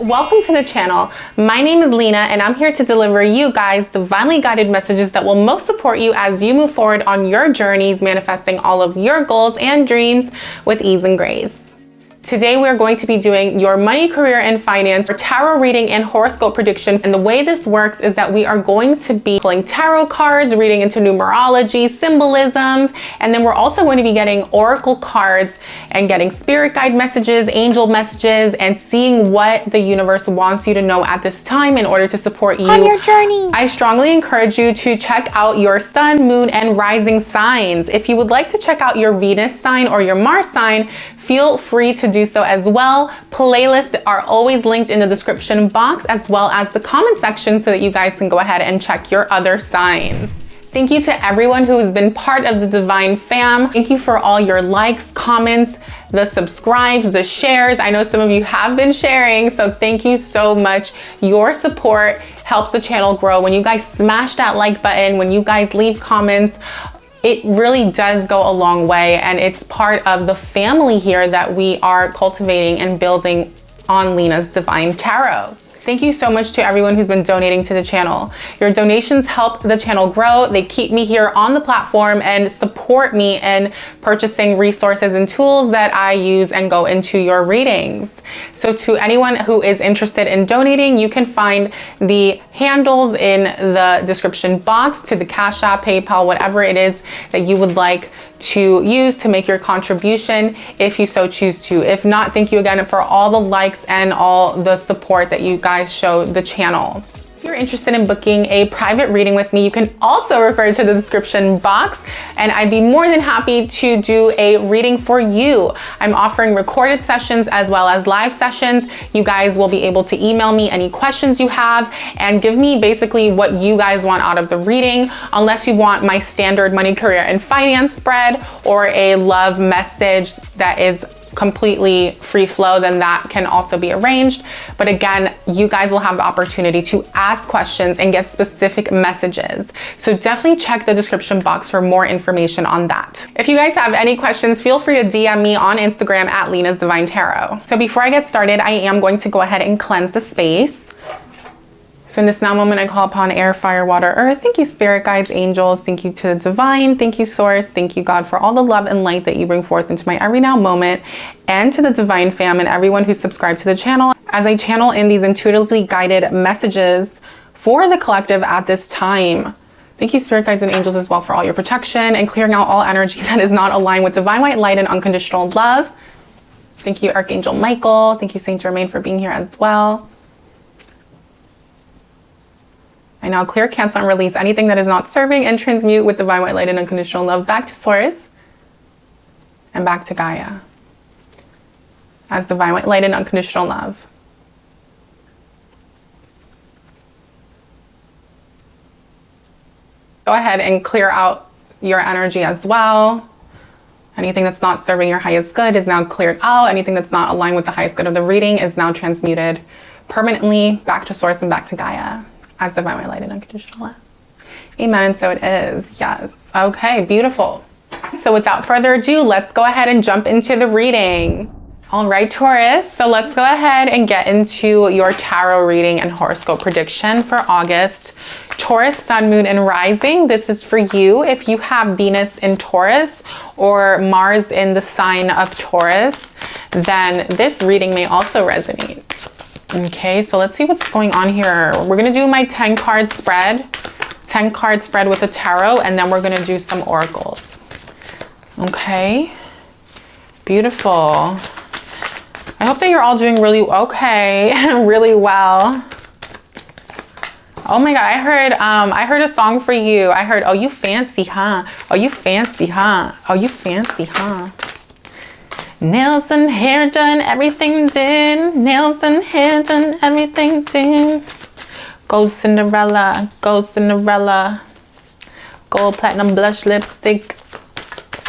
Welcome to the channel. My name is Lena and I'm here to deliver you guys divinely guided messages that will most support you as you move forward on your journeys, manifesting all of your goals and dreams with ease and grace. Today we're going to be doing your money, career, and finance, tarot reading and horoscope prediction. And the way this works is that we are going to be pulling tarot cards, reading into numerology, symbolism, and then we're also going to be getting oracle cards and getting spirit guide messages, angel messages, and seeing what the universe wants you to know at this time in order to support you on your journey. I strongly encourage you to check out your sun, moon, and rising signs. If you would like to check out your Venus sign or your Mars sign, feel free to do so as well. Playlists are always linked in the description box as well as the comment section so that you guys can go ahead and check your other signs. Thank you to everyone who has been part of the Divine fam. Thank you for all your likes, comments, the subscribes, the shares. I know some of you have been sharing, so thank you so much. Your support helps the channel grow. When you guys smash that like button, when you guys leave comments, it really does go a long way, and it's part of the family here that we are cultivating and building on Lena's Divine Tarot. Thank you so much to everyone who's been donating to the channel. Your donations help the channel grow. They keep me here on the platform and support me in purchasing resources and tools that I use and go into your readings. So to anyone who is interested in donating, you can find the handles in the description box to the Cash App, PayPal, whatever it is that you would like to use to make your contribution if you so choose to. If not, thank you again for all the likes and all the support that you guys show the channel. If you're interested in booking a private reading with me, you can also refer to the description box and I'd be more than happy to do a reading for you. I'm offering recorded sessions as well as live sessions. You guys will be able to email me any questions you have and give me basically what you guys want out of the reading, unless you want my standard money, career, and finance spread or a love message that is completely free flow, then that can also be arranged. But again, you guys will have the opportunity to ask questions and get specific messages. So definitely check the description box for more information on that. If you guys have any questions, feel free to DM me on Instagram at Lena's Divine Tarot. So before I get started, I am going to go ahead and cleanse the space. So in this now moment, I call upon air, fire, water, earth. Thank you, spirit guides, angels. Thank you to the divine. Thank you, source. Thank you, God, for all the love and light that you bring forth into my every now moment, and to the divine fam and everyone who's subscribed to the channel as I channel in these intuitively guided messages for the collective at this time. Thank you, spirit guides and angels, as well, for all your protection and clearing out all energy that is not aligned with divine white light and unconditional love. Thank you, Archangel Michael. Thank you, Saint Germain, for being here as well. I now clear, cancel, and release anything that is not serving and transmute with divine white light and unconditional love back to source and back to Gaia as divine white light and unconditional love. Go ahead and clear out your energy as well. Anything that's not serving your highest good is now cleared out. Anything that's not aligned with the highest good of the reading is now transmuted permanently back to source and back to Gaia as divine white light and unconditional love. Amen, and so it is. Yes. Okay, beautiful. So without further ado, let's go ahead and jump into the reading. All right, Taurus. So let's go ahead and get into your tarot reading and horoscope prediction for August. Taurus, sun, moon, and rising. This is for you. If you have Venus in Taurus or Mars in the sign of Taurus, then this reading may also resonate. Okay, so let's see what's going on here. We're going to do my 10 card spread with the tarot, and then we're going to do some oracles. Okay, beautiful. I hope that you're all doing really really well. Oh my God, I heard a song for you. I heard, oh, you fancy, huh? Oh, you fancy, huh? Oh, you fancy, huh? Nails and hair done, everything did. Nails and hair done, everything did. Go Cinderella, go Cinderella. Gold platinum blush lipstick.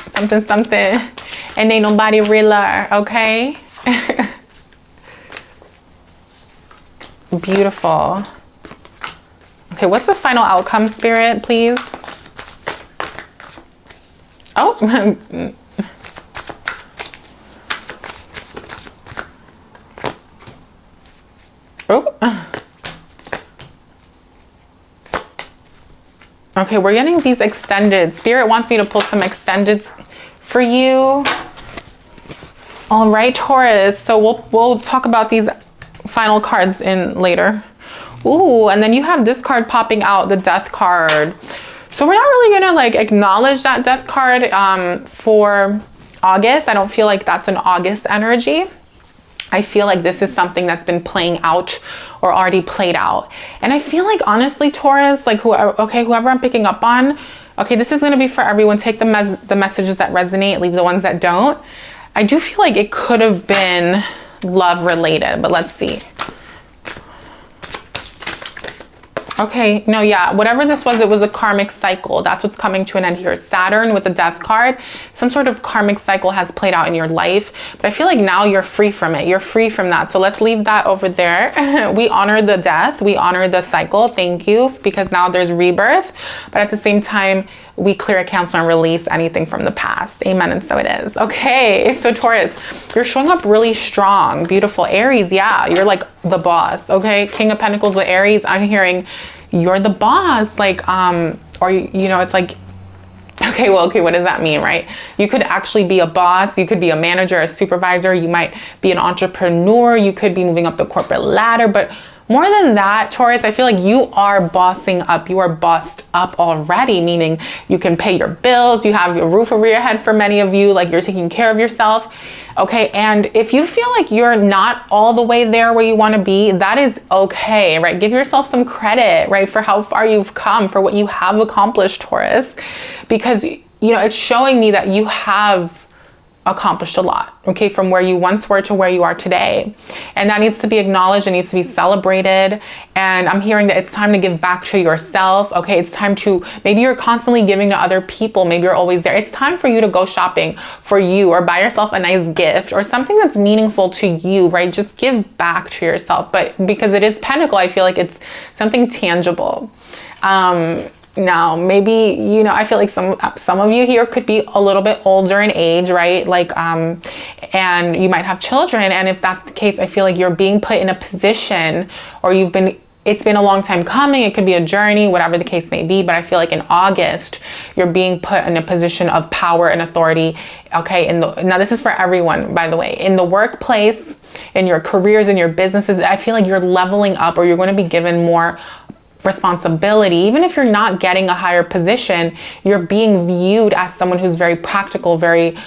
Something, something. And ain't nobody realer, okay? Beautiful. Okay, what's the final outcome, Spirit, please? Oh, Okay, we're getting these extended. Spirit wants me to pull some extended for you. All right, Taurus. So we'll talk about these final cards in later. Ooh, and then you have this card popping out, the Death card. So we're not really gonna like acknowledge that Death card for August. I don't feel like that's an August energy. I feel like this is something that's been playing out or already played out. And I feel like honestly, Taurus, like whoever I'm picking up on, okay, this is gonna be for everyone. Take the messages that resonate, leave the ones that don't. I do feel like it could have been love related, but let's see. Okay, no, yeah, whatever this was, it was a karmic cycle. That's what's coming to an end here. Saturn with the Death card, some sort of karmic cycle has played out in your life, but I feel like now you're free from it. You're free from that. So let's leave that over there. We honor the death, we honor the cycle. Thank you, because now there's rebirth, but at the same time, we clear, cancel, and release anything from the past. Amen, and so it is. Okay, so Taurus, you're showing up really strong, beautiful. Aries, yeah, you're like the boss, okay? King of Pentacles with Aries, I'm hearing you're the boss, like, or, you know, it's like, okay, well, okay, what does that mean, right? You could actually be a boss, you could be a manager, a supervisor, you might be an entrepreneur, you could be moving up the corporate ladder, but more than that, Taurus, I feel like you are bossing up. You are bossed up already, meaning you can pay your bills, you have your roof over your head for many of you, like you're taking care of yourself, okay? And if you feel like you're not all the way there where you want to be, that is okay, right? Give yourself some credit, right, for how far you've come, for what you have accomplished, Taurus, because, you know, it's showing me that you have accomplished a lot, okay, from where you once were to where you are today. And that needs to be acknowledged, it needs to be celebrated. And I'm hearing that it's time to give back to yourself, okay? It's time to, maybe you're constantly giving to other people, maybe you're always there. It's time for you to go shopping for you, or buy yourself a nice gift or something that's meaningful to you, right? Just give back to yourself. But because it is Pentacle, I feel like it's something tangible. Now, maybe, you know, I feel like some of you here could be a little bit older in age, right? Like, and you might have children. And if that's the case, I feel like you're being put in a position, or it's been a long time coming. It could be a journey, whatever the case may be. But I feel like in August, you're being put in a position of power and authority. Okay. Now this is for everyone, by the way, in the workplace, in your careers, in your businesses, I feel like you're leveling up, or you're going to be given more responsibility. Even if you're not getting a higher position, you're being viewed as someone who's very practical, very,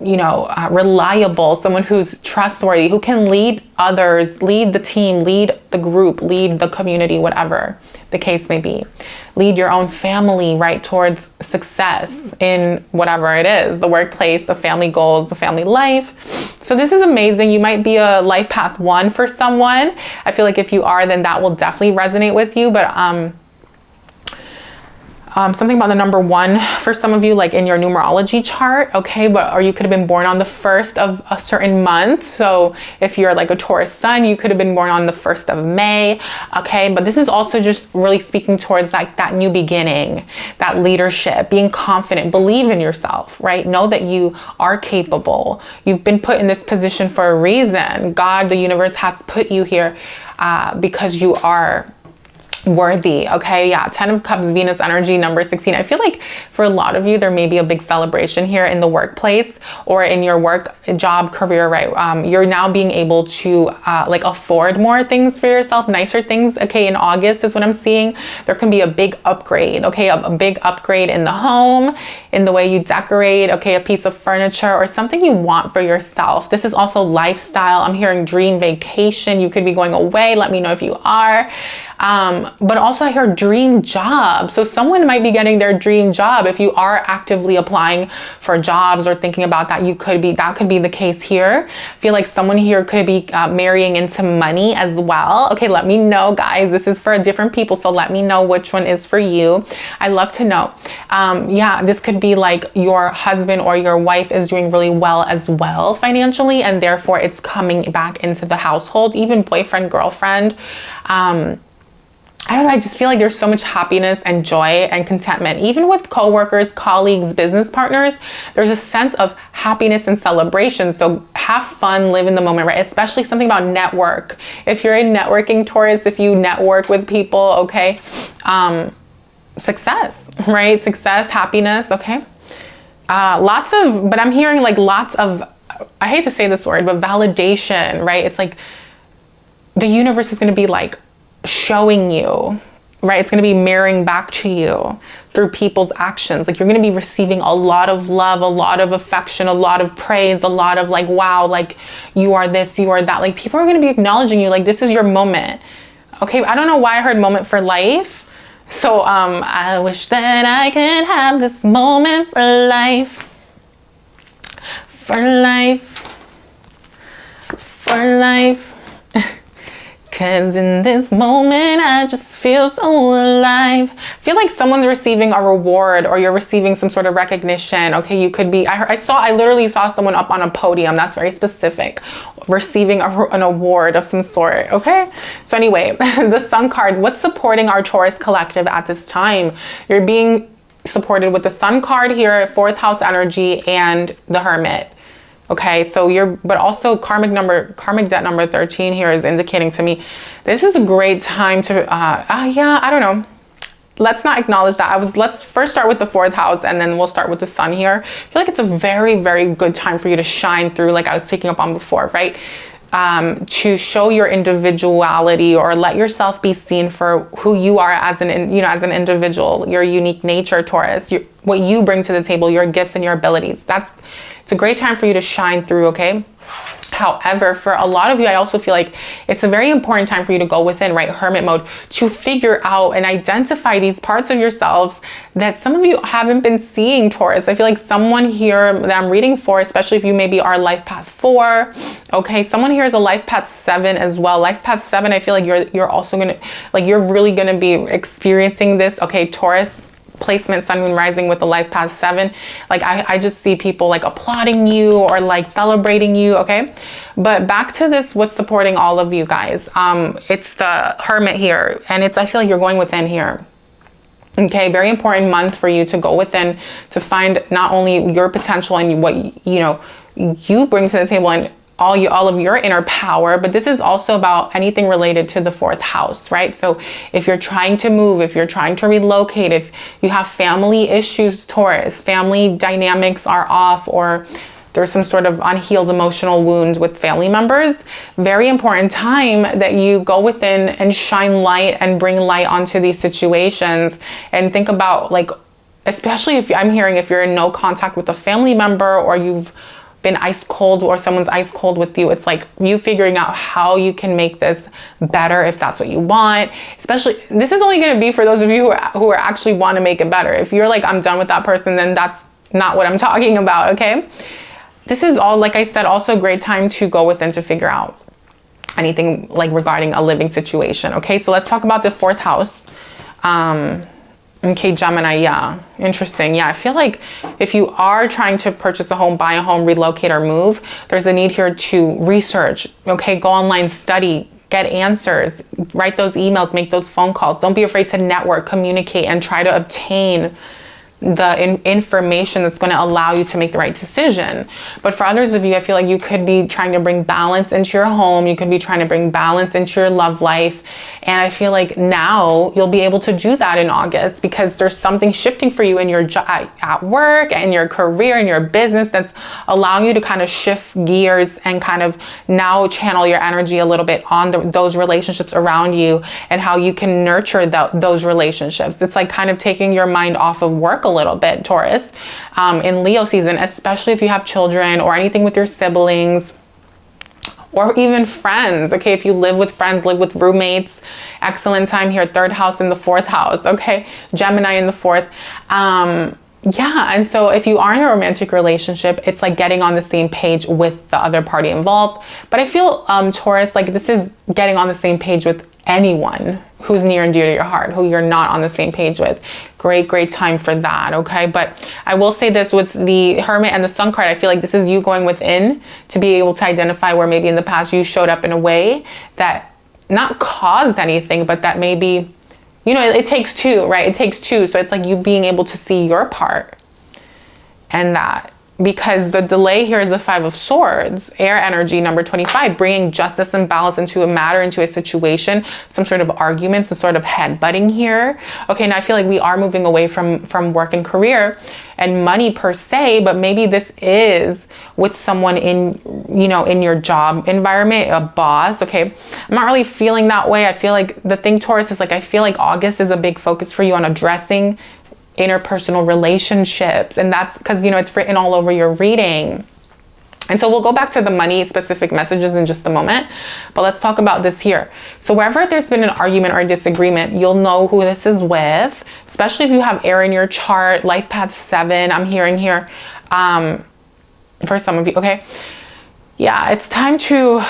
reliable, someone who's trustworthy, who can lead others, lead the team, lead the group, lead the community, whatever the case may be. Lead your own family, right, towards success in whatever it is, the workplace, the family goals, the family life. So this is amazing. You might be a life path 1 for someone. I feel like if you are, then that will definitely resonate with you. But something about the number 1 for some of you, like in your numerology chart, okay, or you could have been born on the 1st of a certain month. So if you're like a Taurus sun, you could have been born on the 1st of May, okay, but this is also just really speaking towards like that new beginning, that leadership, being confident, believe in yourself, right? Know that you are capable. You've been put in this position for a reason. God, the universe has put you here because you are worthy, okay? Yeah, 10 of Cups, Venus energy, number 16. I feel like for a lot of you, there may be a big celebration here in the workplace or in your work, job, career, right? You're now being able to like afford more things for yourself, nicer things, okay? In August is what I'm seeing. There can be a big upgrade, okay? A big upgrade in the home, in the way you decorate, okay? A piece of furniture or something you want for yourself. This is also lifestyle. I'm hearing dream vacation. You could be going away. Let me know if you are. But also I hear dream job. So someone might be getting their dream job. If you are actively applying for jobs or thinking about that, that could be the case here. I feel like someone here could be marrying into money as well. Okay, let me know, guys. This is for different people, so let me know which one is for you. I love to know. Yeah, this could be like your husband or your wife is doing really well as well financially, and therefore it's coming back into the household, even boyfriend, girlfriend. I don't know, I just feel like there's so much happiness and joy and contentment. Even with coworkers, colleagues, business partners, there's a sense of happiness and celebration. So have fun, live in the moment, right? Especially something about network. If you're in networking, Taurus, if you network with people, okay, success, right? Success, happiness, okay? But I'm hearing like lots of, I hate to say this word, but validation, right? It's like the universe is going to be like showing you, right? It's going to be mirroring back to you through people's actions. Like you're going to be receiving a lot of love, a lot of affection, a lot of praise, a lot of like, wow, like you are this, you are that. Like people are going to be acknowledging you. Like this is your moment. Okay. I don't know why I heard moment for life. So I wish that I could have this moment for life. For life. For life. Cause in this moment, I just feel so alive. I feel like someone's receiving a reward or you're receiving some sort of recognition. Okay, you could be, I literally saw someone up on a podium. That's very specific. Receiving an award of some sort, okay? So anyway, the Sun card, what's supporting our Taurus collective at this time? You're being supported with the Sun card here, 4th house energy, and the Hermit. Okay, so but also karmic debt number 13 here is indicating to me, this is a great time to, yeah, I don't know. Let's not acknowledge that. Let's first start with the 4th house and then we'll start with the Sun here. I feel like it's a very, very good time for you to shine through, like I was picking up on before, right? To show your individuality or let yourself be seen for who you are as an individual, your unique nature, Taurus, what you bring to the table, your gifts and your abilities. It's a great time for you to shine through, okay? However, for a lot of you, I also feel like it's a very important time for you to go within, right? Hermit mode, to figure out and identify these parts of yourselves that some of you haven't been seeing, Taurus. I feel like someone here that I'm reading for, especially if you maybe are life path 4, okay? Someone here is a life path 7 as well. Life path 7, I feel like you're also gonna, like you're really gonna be experiencing this, okay? Taurus placement, Sun, Moon, Rising with the life path 7. Like I just see people like applauding you or like celebrating you, okay? But back to this, what's supporting all of you guys? It's the Hermit here, and I feel like you're going within here. Okay, very important month for you to go within to find not only your potential and what you bring to the table and all of your inner power, but this is also about anything related to the 4th house, right? So if you're trying to move, if you're trying to relocate, if you have family issues, Taurus, family dynamics are off, or there's some sort of unhealed emotional wounds with family members, very important time that you go within and shine light and bring light onto these situations. And think about, like, especially if you're in no contact with a family member, or you've been ice cold, or someone's ice cold with you, it's like you figuring out how you can make this better if that's what you want. Especially, this is only going to be for those of you who are actually want to make it better. If you're like, I'm done with that person, then that's not what I'm talking about, okay? This is all, like I said, also a great time to go within to figure out anything like regarding a living situation, okay? So let's talk about the 4th house. Okay, Gemini, yeah, interesting. Yeah, I feel like if you are trying to purchase a home, buy a home, relocate, or move, there's a need here to research, okay? Go online, study, get answers, write those emails, make those phone calls. Don't be afraid to network, communicate, and try to obtain the information that's going to allow you to make the right decision. But for others of you, I feel like you could be trying to bring balance into your home. You could be trying to bring balance into your love life. And I feel like now you'll be able to do that in August, because there's something shifting for you in your at work and your career and your business that's allowing you to kind of shift gears and kind of now channel your energy a little bit on those relationships around you and how you can nurture those relationships. It's like kind of taking your mind off of work a little bit, Taurus, in Leo season, especially if you have children or anything with your siblings or even friends. Okay, if you live with friends, live with roommates, excellent time here. 3rd house and the 4th house, okay? Gemini in the 4th. Yeah, and so if you are in a romantic relationship, it's like getting on the same page with the other party involved. But I feel, Taurus, like this is getting on the same page with anyone who's near and dear to your heart, who you're not on the same page with. Great time for that, okay? But I will say this with the Hermit and the Sun card, I feel like this is you going within to be able to identify where maybe in the past you showed up in a way that not caused anything, but that maybe, it takes two, right? It takes two. So it's like you being able to see your part and that because the delay here is the 5 of Swords, air energy, number 25, bringing justice and balance into a matter, into a situation, some sort of argument, some sort of headbutting here. Okay, now I feel like we are moving away from work and career and money per se, but maybe this is with someone in, you know, in your job environment, a boss. Okay, I'm not really feeling that way. I feel like the thing, Taurus, is like, I feel like August is a big focus for you on addressing interpersonal relationships, and that's because, you know, it's written all over your reading. And so we'll go back to the money specific messages in just a moment, but let's talk about this here. So wherever there's been an argument or a disagreement, you'll know who this is with, especially if you have air in your chart. Life path 7, I'm hearing here, for some of you. Okay, yeah, it's time to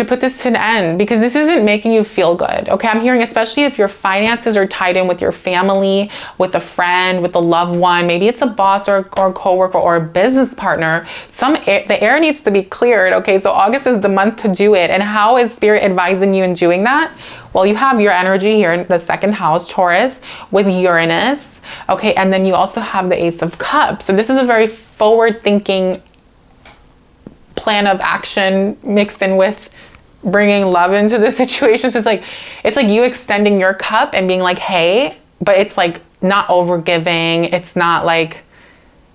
put this to an end, because this isn't making you feel good. Okay, I'm hearing, especially if your finances are tied in with your family, with a friend, with a loved one, maybe it's a boss or a coworker or a business partner, the air needs to be cleared. Okay, so August is the month to do it. And how is Spirit advising you in doing that? Well, you have your energy here in the 2nd house, Taurus, with Uranus. Okay, and then you also have the Ace of Cups. So this is a very forward thinking plan of action mixed in with bringing love into the situation. So it's like you extending your cup and being like, hey, but it's like not over giving. It's not like,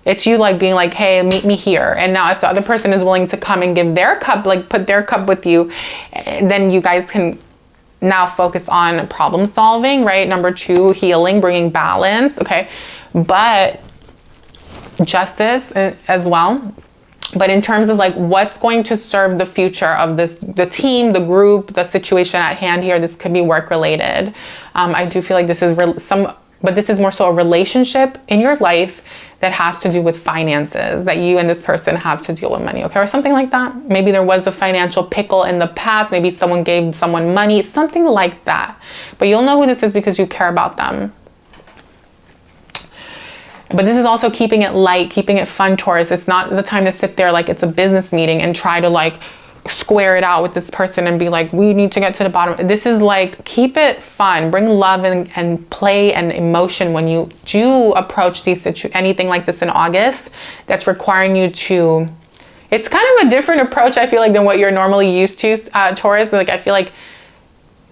it's you like being like, hey, meet me here. And now if the other person is willing to come and give their cup, like put their cup with you, then you guys can now focus on problem solving, right? Number 2, healing, bringing balance. Okay, but justice as well. But in terms of like what's going to serve the future of this, the team, the group, the situation at hand here, this could be work related. I do feel like this is but this is more so a relationship in your life that has to do with finances, that you and this person have to deal with money, okay, or something like that. Maybe there was a financial pickle in the past. Maybe someone gave someone money, something like that. But you'll know who this is because you care about them. But this is also keeping it light, keeping it fun, Taurus. It's not the time to sit there like it's a business meeting and try to like square it out with this person and be like, we need to get to the bottom. This is like, keep it fun, bring love and play and emotion when you do approach anything like this in August that's requiring you to, it's kind of a different approach, I feel like, than what you're normally used to, Taurus. Like, I feel like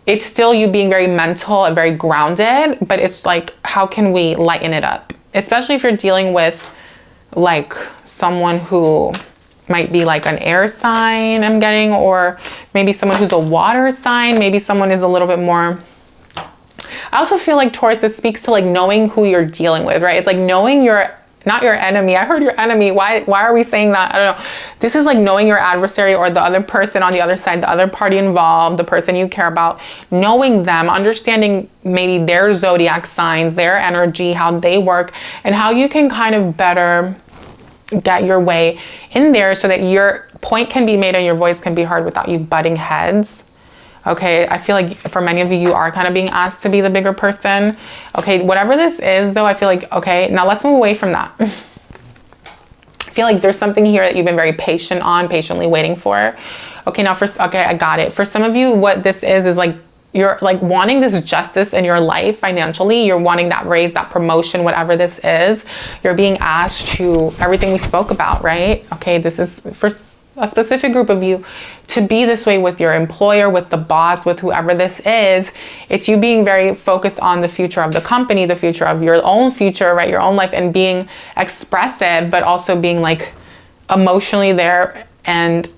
it's still you being very mental and very grounded, but it's like, how can we lighten it up? Especially if you're dealing with like someone who might be like an air sign, I'm getting, or maybe someone who's a water sign, maybe someone is a little bit more. I also feel like, Taurus, this speaks to like knowing who you're dealing with, right? It's like knowing not your enemy. I heard your enemy. Why are we saying that? I don't know. This is like knowing your adversary or the other person on the other side, the other party involved, the person you care about, knowing them, understanding maybe their zodiac signs, their energy, how they work, and how you can kind of better get your way in there so that your point can be made and your voice can be heard without you butting heads. Okay, I feel like for many of you, you are kind of being asked to be the bigger person. Okay, whatever this is though, I feel like, okay, now let's move away from that. I feel like there's something here that you've been very patiently waiting for. Okay, now okay, I got it. For some of you, what this is like, you're like wanting this justice in your life financially. You're wanting that raise, that promotion, whatever this is. You're being asked to, everything we spoke about, right? Okay, this is for a specific group of you to be this way with your employer, with the boss, with whoever this is. It's you being very focused on the future of the company, the future of your own future, right? Your own life, and being expressive, but also being like emotionally there and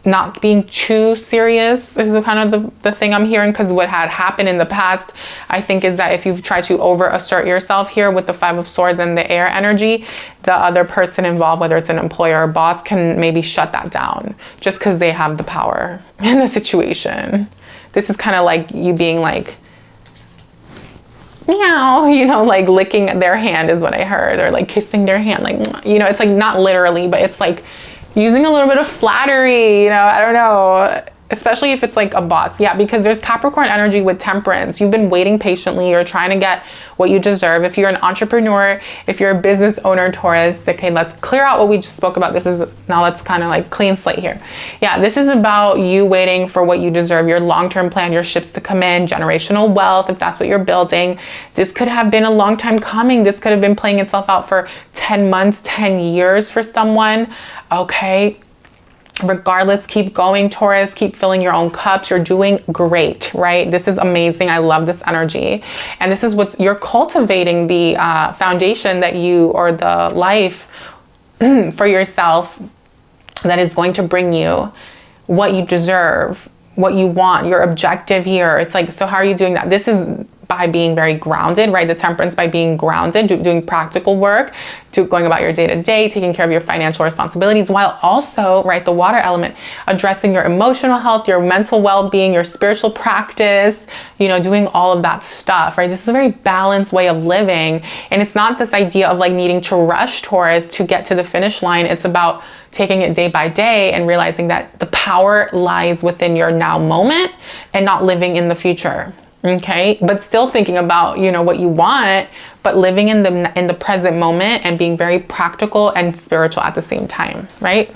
not being too serious is kind of the thing I'm hearing, because what had happened in the past, I think, is that if you've tried to over assert yourself here with the 5 of Swords and the air energy, the other person involved, whether it's an employer or boss, can maybe shut that down just because they have the power in the situation. This is kind of like you being like, meow, you know, like licking their hand is what I heard, or like kissing their hand, like, you know, it's like not literally, but it's like using a little bit of flattery, you know, I don't know. especially if it's like a boss. Yeah, because there's Capricorn energy with Temperance. You've been waiting patiently. You're trying to get what you deserve. If you're an entrepreneur, if you're a business owner, Taurus, okay, let's clear out what we just spoke about. Now let's kind of like clean slate here. Yeah, this is about you waiting for what you deserve, your long-term plan, your ships to come in, generational wealth, if that's what you're building. This could have been a long time coming. This could have been playing itself out for 10 months, 10 years for someone, okay? Regardless, keep going, Taurus. Keep filling your own cups. You're doing great, right? This is amazing. I love this energy. And this is what you're cultivating, the foundation that you, or the life for yourself that is going to bring you what you deserve, what you want, your objective here. It's like, so how are you doing that? This is by being very grounded, right? The Temperance, by being grounded, doing practical work, going about your day-to-day, taking care of your financial responsibilities, while also, right, the water element, addressing your emotional health, your mental well-being, your spiritual practice, you know, doing all of that stuff, right? This is a very balanced way of living. And it's not this idea of like needing to rush, Taurus, to get to the finish line. It's about taking it day by day and realizing that the power lies within your now moment and not living in the future. Okay, but still thinking about, you know, what you want, but living in the present moment and being very practical and spiritual at the same time, right?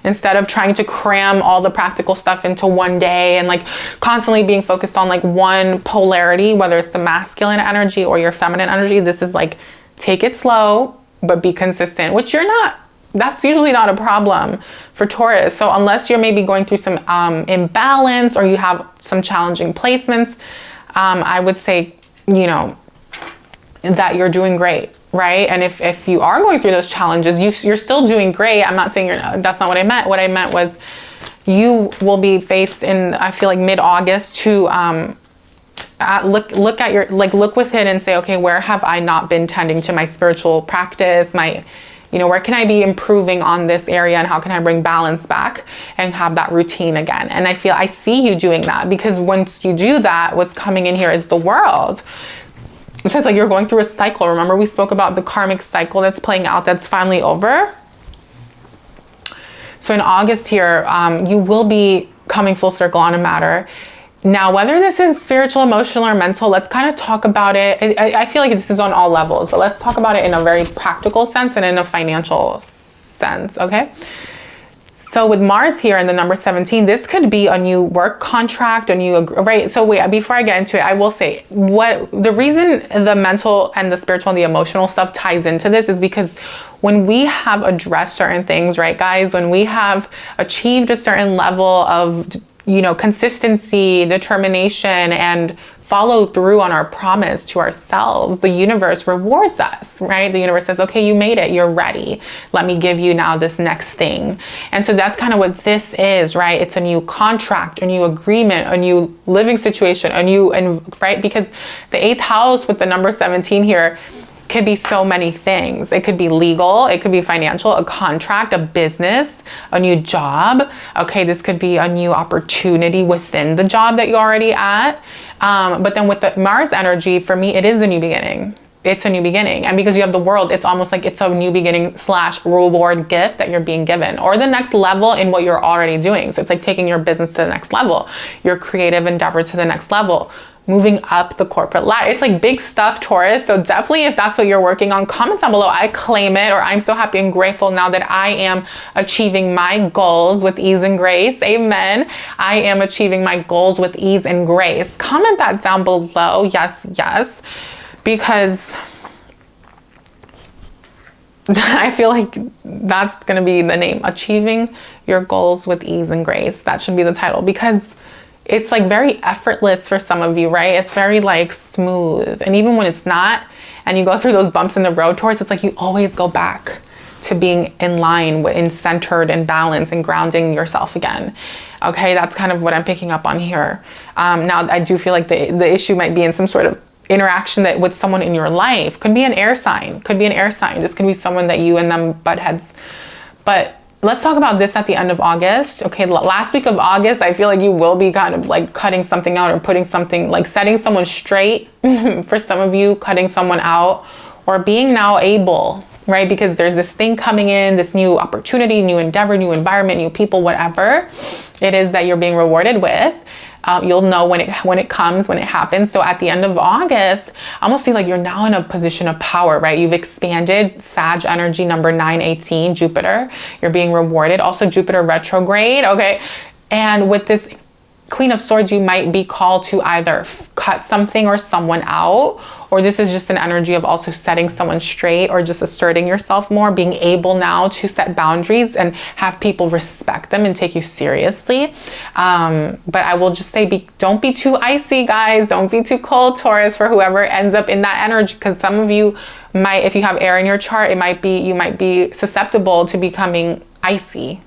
Instead of trying to cram all the practical stuff into one day and like constantly being focused on like one polarity, whether it's the masculine energy or your feminine energy. This is like, take it slow, but be consistent, which you're not. That's usually not a problem for Taurus. So unless you're maybe going through some imbalance or you have some challenging placements, I would say, you know, that you're doing great, right? And if you are going through those challenges, you're still doing great. I'm not saying that's not what I meant. What I meant was you will be faced in, I feel like mid-August to look at your, like look within and say, okay, where have I not been tending to my spiritual practice, you know, where can I be improving on this area and how can I bring balance back and have that routine again? And I see you doing that, because once you do that, what's coming in here is the world. So it's like you're going through a cycle. Remember we spoke about the karmic cycle that's playing out, that's finally over. So in August here, you will be coming full circle on a matter. Now, whether this is spiritual, emotional, or mental, let's kind of talk about it. I feel like this is on all levels, but let's talk about it in a very practical sense and in a financial sense, okay? So with Mars here in the number 17, this could be a new work contract, right? So wait, before I get into it, I will say the reason the mental and the spiritual and the emotional stuff ties into this is because when we have addressed certain things, right, guys, when we have achieved a certain level of, you know, consistency, determination, and follow through on our promise to ourselves, the universe rewards us, right? The universe says, okay, you made it, you're ready. Let me give you now this next thing. And so that's kind of what this is, right? It's a new contract, a new agreement, a new living situation, right? Because the 8th house with the number 17 here could be so many things. It could be legal, it could be financial, a contract, a business, a new job. Okay, this could be a new opportunity within the job that you're already at. But then with the Mars energy, for me, it is a new beginning. It's a new beginning. And because you have the world, it's almost like it's a new beginning / reward gift that you're being given, or the next level in what you're already doing. So it's like taking your business to the next level, your creative endeavor to the next level, moving up the corporate ladder. It's like big stuff, Taurus. So definitely, if that's what you're working on, comment down below. I claim it, or I'm so happy and grateful now that I am achieving my goals with ease and grace. Amen. I am achieving my goals with ease and grace. Comment that down below. Yes, yes. Because I feel like that's going to be the name. Achieving your goals with ease and grace. That should be the title, because it's like very effortless for some of you, right? It's very like smooth. And even when it's not, and you go through those bumps in the road, Taurus, it's like you always go back to being in line and centered and balanced and grounding yourself again. Okay, that's kind of what I'm picking up on here. Now, I do feel like the issue might be in some sort of interaction that with someone in your life. Could be an air sign. Could be an air sign. This could be someone that you and them butt heads. But let's talk about this at the end of August. Okay, last week of August, I feel like you will be kind of like cutting something out or putting something, like setting someone straight. For some of you, cutting someone out, or being now able, right? Because there's this thing coming in, this new opportunity, new endeavor, new environment, new people, whatever. it is that you're being rewarded with. You'll know when it comes, when it happens. So at the end of August, I almost see like you're now in a position of power, right? You've expanded. Sag energy, number 918, Jupiter. You're being rewarded. Also Jupiter retrograde, okay? And with this Queen of Swords, you might be called to either cut something or someone out, or this is just an energy of also setting someone straight or just asserting yourself more, being able now to set boundaries and have people respect them and take you seriously. But I will just say, don't be too icy, guys. Don't be too cold, Taurus, for whoever ends up in that energy, because some of you might, if you have air in your chart, you might be susceptible to becoming icy.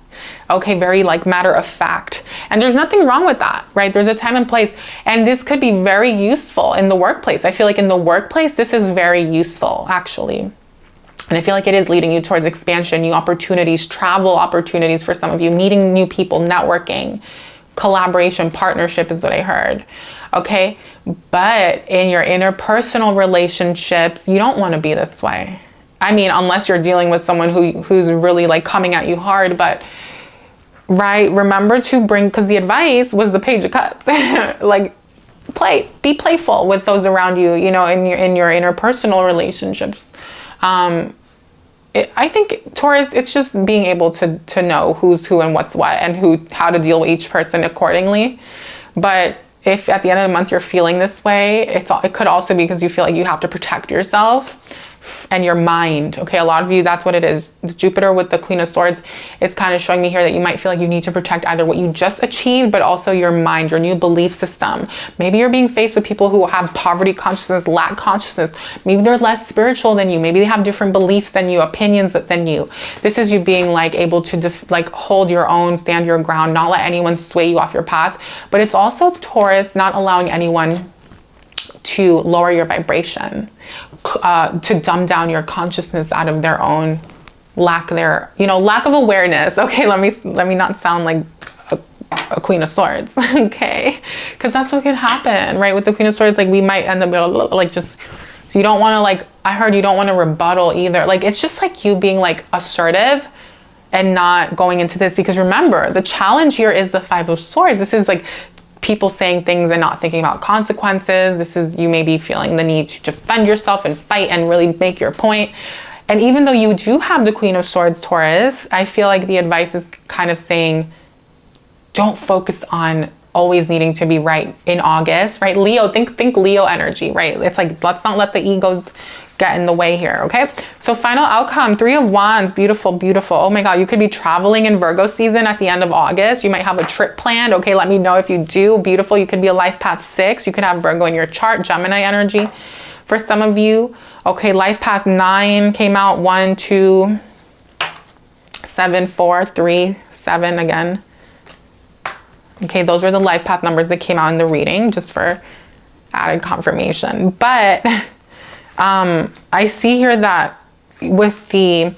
Okay, very like matter of fact. And there's nothing wrong with that, right? There's a time and place. And this could be very useful in the workplace. I feel like in the workplace, this is very useful, actually. And I feel like it is leading you towards expansion, new opportunities, travel opportunities for some of you, meeting new people, networking, collaboration, partnership is what I heard. Okay, but in your interpersonal relationships, you don't want to be this way. I mean, unless you're dealing with someone who's really like coming at you hard, but right, remember to bring, because the advice was the Page of Cups. Like, be playful with those around you, you know, in your interpersonal relationships. I think Taurus, it's just being able to know who's who and what's what, and how to deal with each person accordingly. But if at the end of the month you're feeling this way, it could also be because you feel like you have to protect yourself and your mind. Okay, a lot of you, that's what it is. The Jupiter with the Queen of Swords is kind of showing me here that you might feel like you need to protect either what you just achieved, but also your mind, your new belief system. Maybe you're being faced with people who have poverty consciousness, lack consciousness. Maybe they're less spiritual than you. Maybe they have different beliefs than you, opinions than you. This is you being like able to like hold your own, stand your ground, not let anyone sway you off your path. But it's also Taurus, not allowing anyone to lower your vibration, to dumb down your consciousness out of their own lack of awareness. Okay, let me not sound like a Queen of Swords. Okay, because that's what can happen, right? With the Queen of Swords, like we might end up like just, so you don't want to, like, I heard you don't want to rebuttal either. Like, it's just like you being like assertive and not going into this, because remember, the challenge here is the Five of Swords. This is like people saying things and not thinking about consequences. This is you may be feeling the need to just defend yourself and fight and really make your point. And even though you do have the Queen of Swords, Taurus, I feel like the advice is kind of saying, don't focus on always needing to be right in August, right? Leo, think Leo energy, right? It's like, let's not let the egos get in the way here, okay? So final outcome, Three of Wands, beautiful, beautiful. Oh my God, you could be traveling in Virgo season at the end of August. You might have a trip planned, okay? Let me know if you do. Beautiful, you could be a life path 6. You could have Virgo in your chart, Gemini energy for some of you. Okay, life path 9 came out, 1, 2, 7, 4, 3, 7 again. Okay, those were the life path numbers that came out in the reading, just for added confirmation. But I see here that with the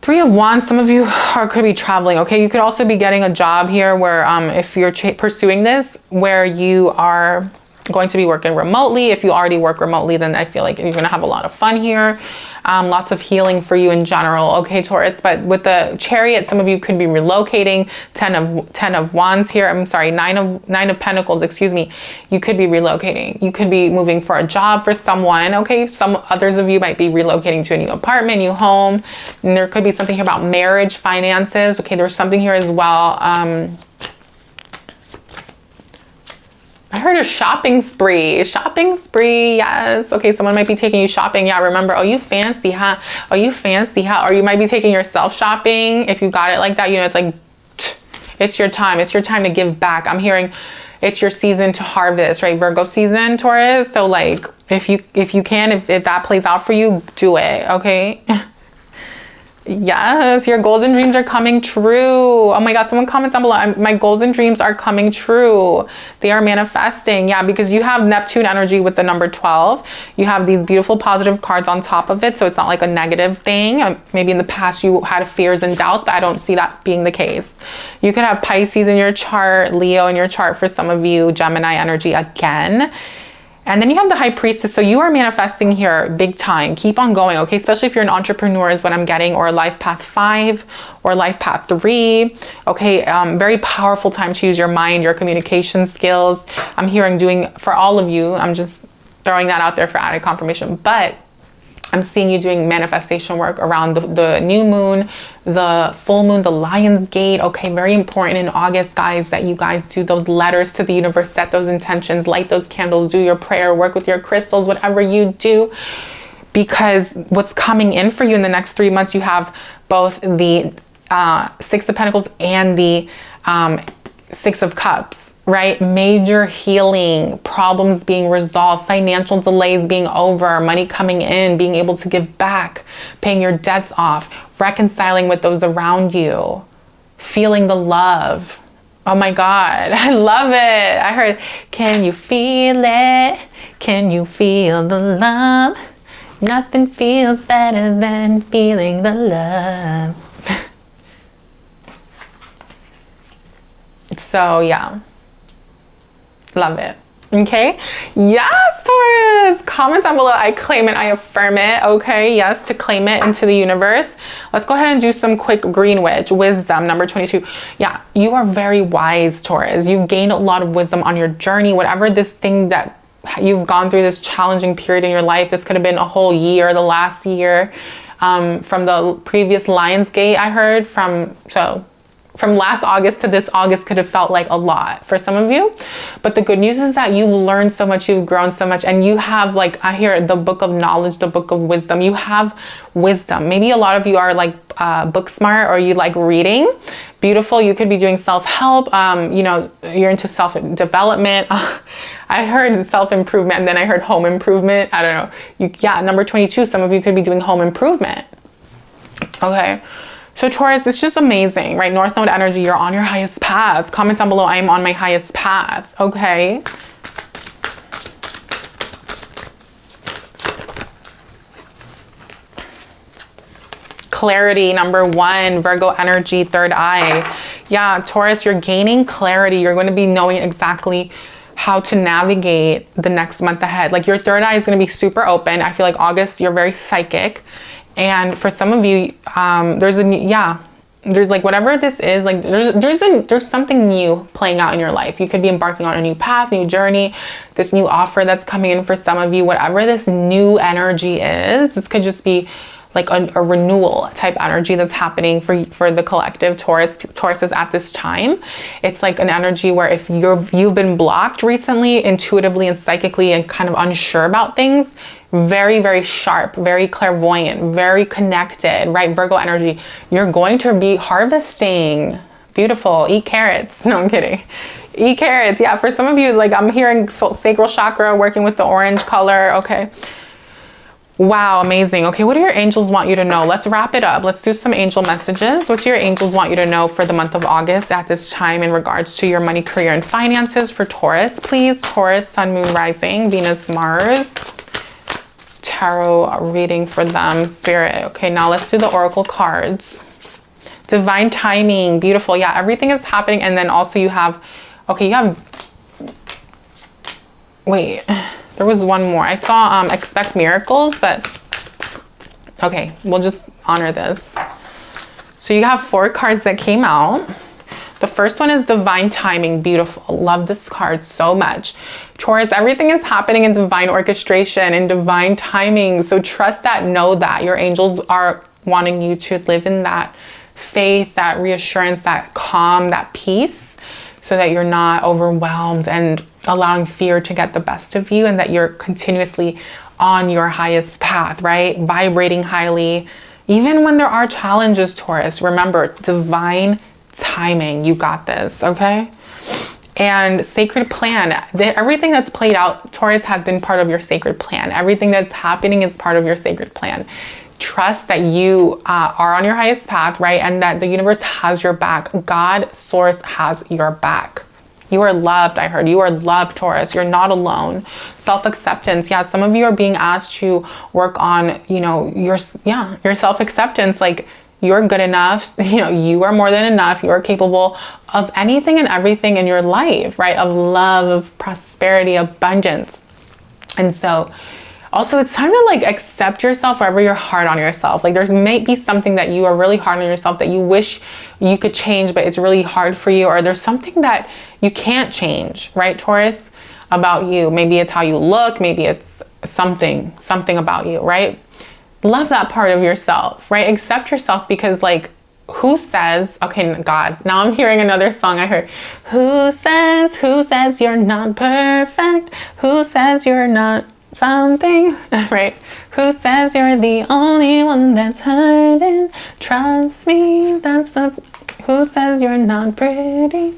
Three of Wands, some of you could be traveling. Okay, you could also be getting a job here where if you're pursuing this, where you are going to be working remotely. If you already work remotely, then I feel like you're going to have a lot of fun here. Lots of healing for you in general. Okay, Taurus, but with the Chariot, some of you could be relocating. 10 of Wands here. I'm sorry, 9 of Pentacles, excuse me. You could be relocating. You could be moving for a job for someone. Okay, some others of you might be relocating to a new apartment, new home. And there could be something here about marriage, finances. Okay, there's something here as well. I heard a shopping spree, yes. Okay, someone might be taking you shopping. Yeah, remember, oh, you fancy, huh? Oh, you fancy, huh? Or you might be taking yourself shopping. If you got it like that, you know, it's like, it's your time. It's your time to give back. I'm hearing it's your season to harvest, right? Virgo season, Taurus. So like, if you can, if that plays out for you, do it, okay? Yes, your goals and dreams are coming true. Oh my God, someone comments down below. My goals and dreams are coming true. They are manifesting. Yeah, because you have Neptune energy with the number 12. You have these beautiful positive cards on top of it. So it's not like a negative thing. Maybe in the past you had fears and doubts, but I don't see that being the case. You could have Pisces in your chart, Leo in your chart for some of you, Gemini energy again. And then you have the High Priestess. So you are manifesting here big time. Keep on going, okay? Especially if you're an entrepreneur is what I'm getting, or Life Path 5 or Life Path 3. Okay, very powerful time to use your mind, your communication skills. I'm hearing doing, for all of you, I'm just throwing that out there for added confirmation. But I'm seeing you doing manifestation work around the new moon, the full moon, the Lion's Gate. Okay, very important in August, guys, that you guys do those letters to the universe, set those intentions, light those candles, do your prayer, work with your crystals, whatever you do. Because what's coming in for you in the next 3 months, you have both the Six of Pentacles and the Six of Cups. Right? Major healing, problems being resolved, financial delays being over, money coming in, being able to give back, paying your debts off, reconciling with those around you, feeling the love. Oh my God, I love it. I heard, can you feel it? Can you feel the love? Nothing feels better than feeling the love. So yeah. Love it. Okay. Yes, Taurus. Comment down below. I claim it. I affirm it. Okay. Yes, to claim it into the universe. Let's go ahead and do some quick green witch wisdom. Number 22. Yeah, you are very wise, Taurus. You've gained a lot of wisdom on your journey. Whatever this thing that you've gone through, this challenging period in your life. This could have been a whole year, the last year, from the previous Lion's Gate. I heard from last August to this August could have felt like a lot for some of you. But the good news is that you've learned so much, you've grown so much, and you have, like, I hear the book of knowledge, the book of wisdom. You have wisdom. Maybe a lot of you are like book smart, or you like reading. Beautiful. You could be doing self-help. You know, you're into self-development. I heard self-improvement, and then I heard home improvement. I don't know. Yeah, number 22, some of you could be doing home improvement. Okay. So Taurus, it's just amazing, right? North Node energy, you're on your highest path. Comment down below, I am on my highest path, okay? Clarity, number 1, Virgo energy, third eye. Yeah, Taurus, you're gaining clarity. You're going to be knowing exactly how to navigate the next month ahead. Like, your third eye is going to be super open. I feel like August, you're very psychic. And for some of you, there's like, whatever this is, like there's something new playing out in your life. You could be embarking on a new path, new journey, this new offer that's coming in for some of you. Whatever this new energy is, this could just be like a renewal type energy that's happening for the collective Tauruses at this time. It's like an energy where if you've been blocked recently, intuitively and psychically, and kind of unsure about things, very, very sharp, very clairvoyant, very connected, right? Virgo energy, you're going to be harvesting. Beautiful. Eat carrots. No, I'm kidding. Eat carrots. Yeah, for some of you, like, I'm hearing sacral chakra, working with the orange color. Okay. Wow, amazing. Okay, what do your angels want you to know? Let's wrap it up. Let's do some angel messages. What do your angels want you to know for the month of August at this time in regards to your money, career, and finances for Taurus, please? Taurus, Sun, Moon, Rising, Venus, Mars. Tarot reading for them, Spirit. Okay, now let's do the Oracle cards. Divine timing, beautiful. Yeah, everything is happening. And then also you have, okay, you have, wait. There was one more. I saw expect miracles, but okay, we'll just honor this. So you have 4 cards that came out. The first one is divine timing. Beautiful. Love this card so much. Taurus, everything is happening in divine orchestration and divine timing. So trust that, know that. Your angels are wanting you to live in that faith, that reassurance, that calm, that peace, so that you're not overwhelmed and allowing fear to get the best of you, and that you're continuously on your highest path, right? Vibrating highly. Even when there are challenges, Taurus, remember, divine timing. You got this, okay? And sacred plan. Everything that's played out, Taurus, has been part of your sacred plan. Everything that's happening is part of your sacred plan. Trust that you are on your highest path, right? And that the universe has your back. God, source has your back. You are loved. I heard you are loved, Taurus. You're not alone. Self-acceptance. Yeah, some of you are being asked to work on, you know, your self-acceptance. Like, you're good enough. You know, you are more than enough. You are capable of anything and everything in your life, right? Of love, of prosperity, abundance. And so also it's time to like accept yourself wherever you're hard on yourself. Like there's may be something that you are really hard on yourself that you wish you could change, but it's really hard for you, or there's something that you can't change, right, Taurus, about you. Maybe it's how you look, maybe it's something about you, right? Love that part of yourself, right? Accept yourself, because like, who says, okay, God, now I'm hearing another song I heard. Who says you're not perfect? Who says you're not something, right? Who says you're the only one that's hurting? Trust me, that's the, who says you're not pretty?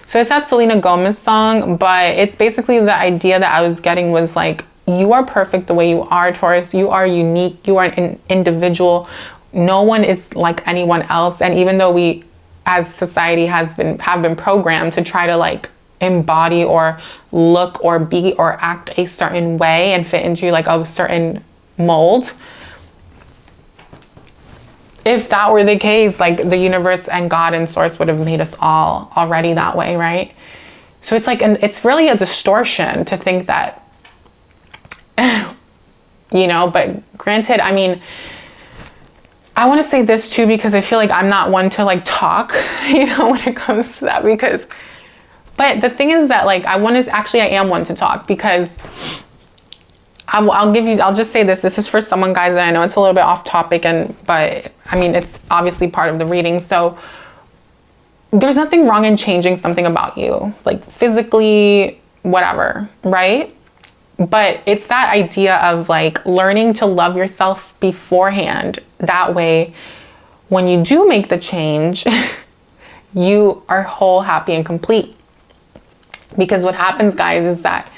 So it's that Selena Gomez song, but it's basically the idea that I was getting was like, you are perfect the way you are, Taurus. You are unique. You are an individual. No one is like anyone else. And even though we as society have been programmed to try to like embody or look or be or act a certain way and fit into like a certain mold, if that were the case, like the universe and God and source would have made us all already that way, right? So it's like, it's really a distortion to think that, you know, but granted, I mean, I want to say this too, because I feel like I'm not one to like talk, you know, when it comes to that, because, but the thing is that like, I am one to talk, because I'll just say this is for someone, guys, and I know it's a little bit off topic, but I mean, it's obviously part of the reading. So there's nothing wrong in changing something about you, like physically, whatever, right? But it's that idea of like learning to love yourself beforehand. That way, when you do make the change, you are whole, happy, and complete. Because what happens, guys, is that,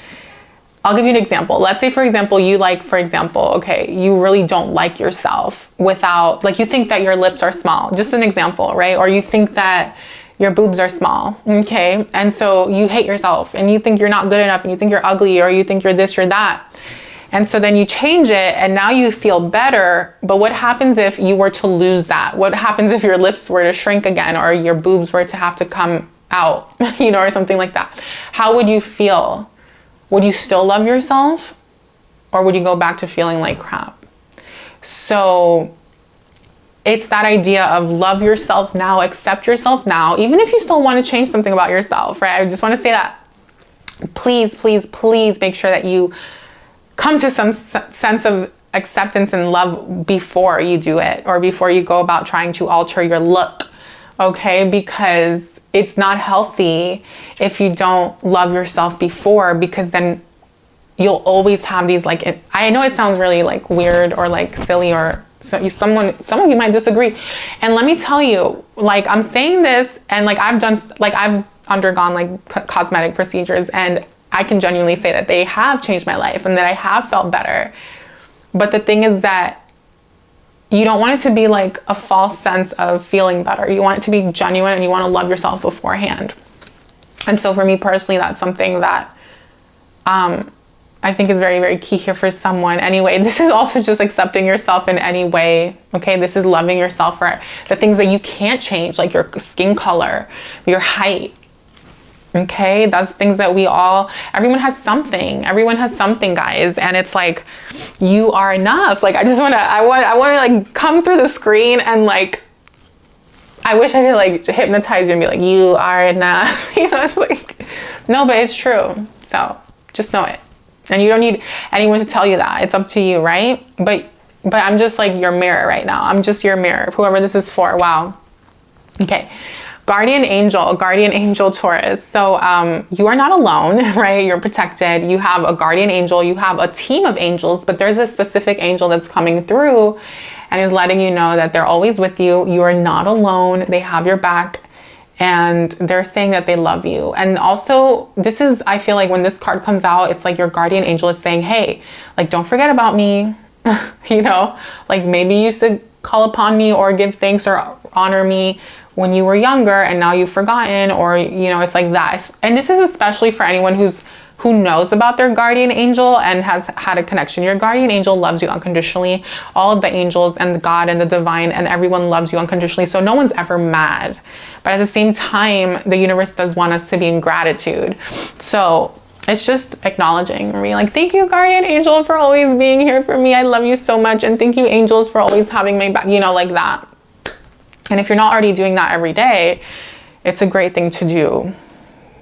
I'll give you an example. Let's say, for example, you like, for example, okay, you really don't like yourself without, like, you think that your lips are small. Just an example, right? Or you think that your boobs are small, okay? And so you hate yourself and you think you're not good enough and you think you're ugly, or you think you're this or that. And so then you change it and now you feel better. But what happens if you were to lose that? What happens if your lips were to shrink again, or your boobs were to have to come out, you know, or something like that? How would you feel? Would you still love yourself, or would you go back to feeling like crap? So it's that idea of love yourself now, accept yourself now, even if you still want to change something about yourself, right? I just want to say that. Please, please, please make sure that you come to some sense of acceptance and love before you do it, or before you go about trying to alter your look, okay? Because it's not healthy if you don't love yourself before, because then you'll always have these like, I know it sounds really like weird or like silly, or some of you might disagree. And let me tell you, like, I'm saying this, and like I've undergone like cosmetic procedures, and I can genuinely say that they have changed my life and that I have felt better. But the thing is that you don't want it to be like a false sense of feeling better. You want it to be genuine, and you want to love yourself beforehand. And so for me personally, that's something that I think is very, very key here for someone. Anyway, this is also just accepting yourself in any way, okay? This is loving yourself for the things that you can't change, like your skin color, your height, okay? That's things that everyone has something. Everyone has something, guys. And it's like, you are enough. Like, I want to like come through the screen and like, I wish I could like hypnotize you and be like, you are enough. You know, it's like, no, but it's true. So just know it. And you don't need anyone to tell you that. It's up to you, right? But I'm just like your mirror right now. I'm just your mirror, whoever this is for. Wow. Okay. Guardian angel Taurus. So you are not alone, right? You're protected. You have a guardian angel. You have a team of angels, but there's a specific angel that's coming through and is letting you know that they're always with you. You are not alone. They have your back. And they're saying that they love you. And also, I feel like when this card comes out, it's like your guardian angel is saying, hey, like, don't forget about me. You know, like maybe you used to call upon me or give thanks or honor me when you were younger and now you've forgotten, or, you know, it's like that. And this is especially for anyone who knows about their guardian angel and has had a connection. Your guardian angel loves you unconditionally. All of the angels and God and the divine and everyone loves you unconditionally. So no one's ever mad. But at the same time, the universe does want us to be in gratitude. So it's just acknowledging me, like, thank you, guardian angel, for always being here for me. I love you so much. And thank you, angels, for always having my back, you know, like that. And if you're not already doing that every day, it's a great thing to do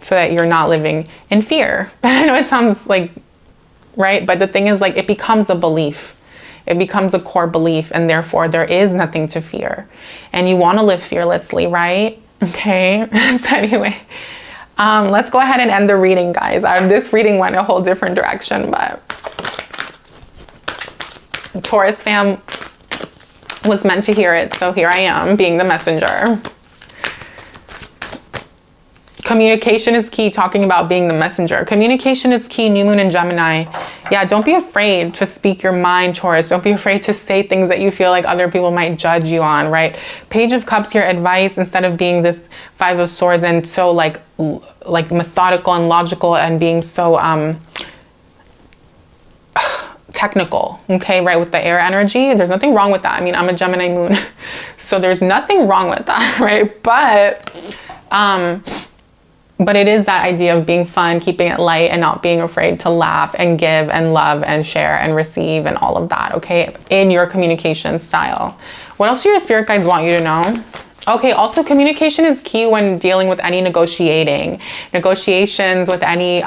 so that you're not living in fear. I know it sounds like, right? But the thing is, like, it becomes a belief. It becomes a core belief, and therefore there is nothing to fear. And you want to live fearlessly, right? Okay. So anyway, let's go ahead and end the reading, guys. This reading went a whole different direction, but Taurus fam was meant to hear it. So here I am, being the messenger. Communication is key, talking about being the messenger. Communication is key, new moon in Gemini. Yeah, don't be afraid to speak your mind, Taurus. Don't be afraid to say things that you feel like other people might judge you on, right? Page of Cups here, advice, instead of being this Five of Swords and so like methodical and logical and being so technical, okay, right, with the air energy. There's nothing wrong with that. I mean, I'm a Gemini moon, so there's nothing wrong with that, right? But it is that idea of being fun, keeping it light, and not being afraid to laugh and give and love and share and receive and all of that, okay, in your communication style. What else do your spirit guides want you to know? Okay, also communication is key when dealing with any negotiations with any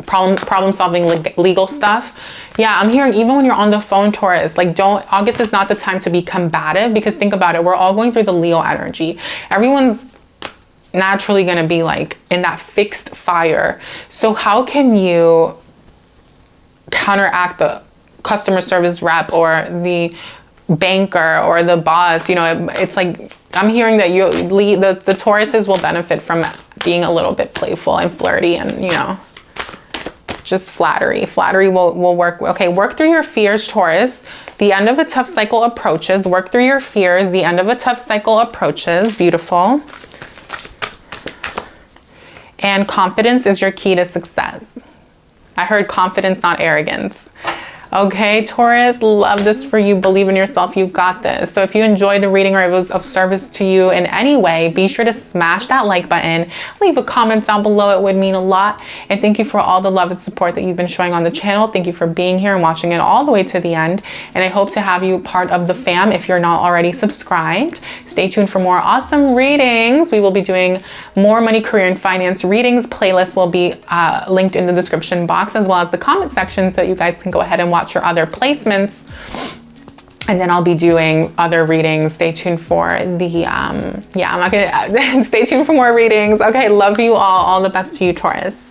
problem solving legal stuff. Yeah, I'm hearing even when you're on the phone, Taurus, like August is not the time to be combative, because think about it, we're all going through the Leo energy. Everyone's naturally going to be like in that fixed fire. So how can you counteract the customer service rep or the banker or the boss? You know, it's like, I'm hearing that the Tauruses will benefit from being a little bit playful and flirty and, you know, just flattery. Flattery will work. Okay, work through your fears, Taurus. The end of a tough cycle approaches. Work through your fears. The end of a tough cycle approaches. Beautiful. And confidence is your key to success. I heard confidence, not arrogance. Okay, Taurus, love this for you. Believe in yourself. You got this. So if you enjoyed the reading or it was of service to you in any way, be sure to smash that like button. Leave a comment down below. It would mean a lot. And thank you for all the love and support that you've been showing on the channel. Thank you for being here and watching it all the way to the end. And I hope to have you part of the fam if you're not already subscribed. Stay tuned for more awesome readings. We will be doing more money, career, and finance readings. Playlist will be linked in the description box, as well as the comment section, so you guys can go ahead and watch your other placements. And then I'll be doing other readings. Stay tuned for the I'm not gonna stay tuned for more readings. Okay, love you all the best to you, Taurus.